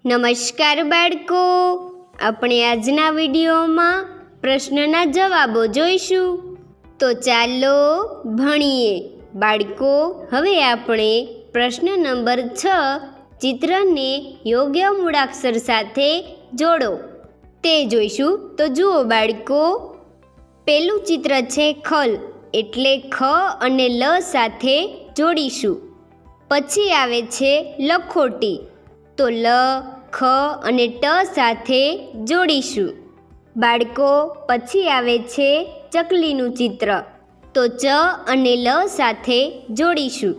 નમસ્કાર બાળકો, આપણે આજના વિડીયોમાં પ્રશ્નના જવાબો જોઈશું. તો ચાલો ભણીએ. બાળકો, હવે આપણે પ્રશ્ન નંબર 6 ચિત્રને યોગ્ય મૂળાક્ષર સાથે જોડો તે જોઈશું. તો જુઓ બાળકો, પહેલું ચિત્ર છે ખલ, એટલે ખ અને લ સાથે જોડીશું. પછી આવે છે લખોટી, તો લ, ખ અને ટ સાથે જોડીશું. બાળકો, પછી આવે છે ચકલીનું ચિત્ર, તો ચ અને લ સાથે જોડીશું.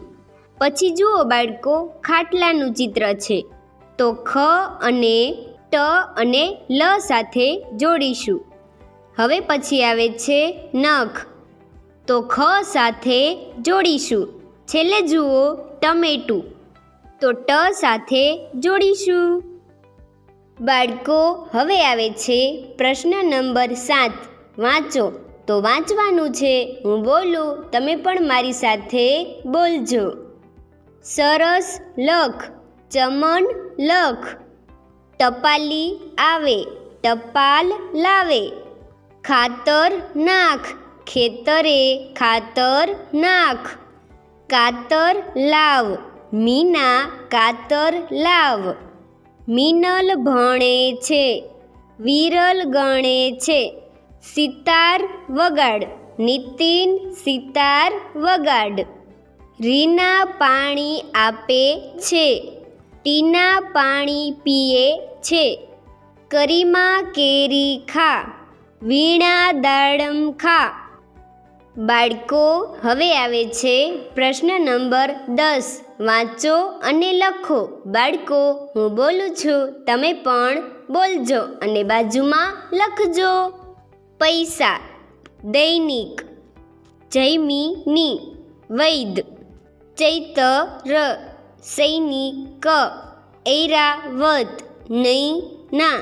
પછી જુઓ બાળકો, ખાટલાનું ચિત્ર છે, તો ખ અને ટ અને લ સાથે જોડીશું. હવે પછી આવે છે નખ, તો ખ સાથે જોડીશું. છેલ્લે જુઓ ટમેટું, તો ટ સાથે જોડીશું. બાળકો, હવે આવે છે પ્રશ્ન નંબર 7. વાંચો. તો વાંચવાનું છે, હું બોલું તમે પણ મારી સાથે બોલજો. સરસ લખ, ચમન લખ, ટપાલી આવે, ટપાલ લાવે, ખાતર નાખ, ખેતરે ખાતર નાખ, કાતર લાવ, મીના કાતર લાવ, મિનલ ભણે છે, વિરલ ગણે છે, સિતાર વગાડ, નીતિન સિતાર વગાડ, રીના પાણી આપે છે, ટીના પાણી પીએ છે, કરીમા કેરી ખા, વીણા દાડમ ખા. બાળકો, હવે આવે છે પ્રશ્ન નંબર 10. વાંચો અને લખો. બાળકો, હું બોલું છું, તમે પણ બોલજો અને બાજુમાં લખજો. પૈસા, દૈનિક, જૈમિની, વૈદ, ચૈતર, સૈનિક, ઐરાવત, નૈના,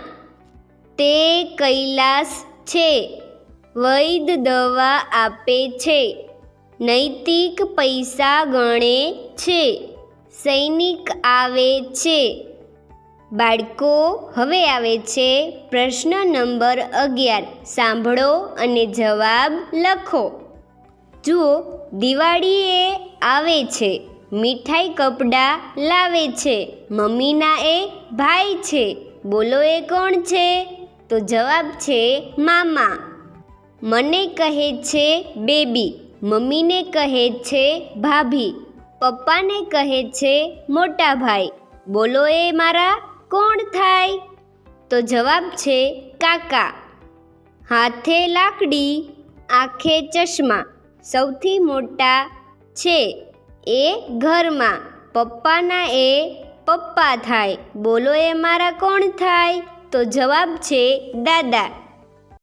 તે કૈલાસ છે, વૈદ દવા આપે છે, નૈતિક પૈસા ગણે છે, સૈનિક આવે છે. બાળકો, હવે આવે છે પ્રશ્ન નંબર 11. સાંભળો અને જવાબ લખો. જુઓ, દિવાળીએ આવે છે, મીઠાઈ કપડાં લાવે છે, મમ્મીના એ ભાઈ છે, બોલો એ કોણ છે? તો જવાબ છે મામા. મને કહે છે બેબી, મમ્મીને કહે છે ભાભી, પપ્પાને કહે છે મોટા ભાઈ, બોલો એ મારા કોણ થાય? તો જવાબ છે કાકા. હાથે લાકડી, આંખે ચશ્મા, સૌથી મોટા છે એ ઘરમાં, પપ્પાના એ પપ્પા થાય, બોલો એ મારા કોણ થાય? તો જવાબ છે દાદા.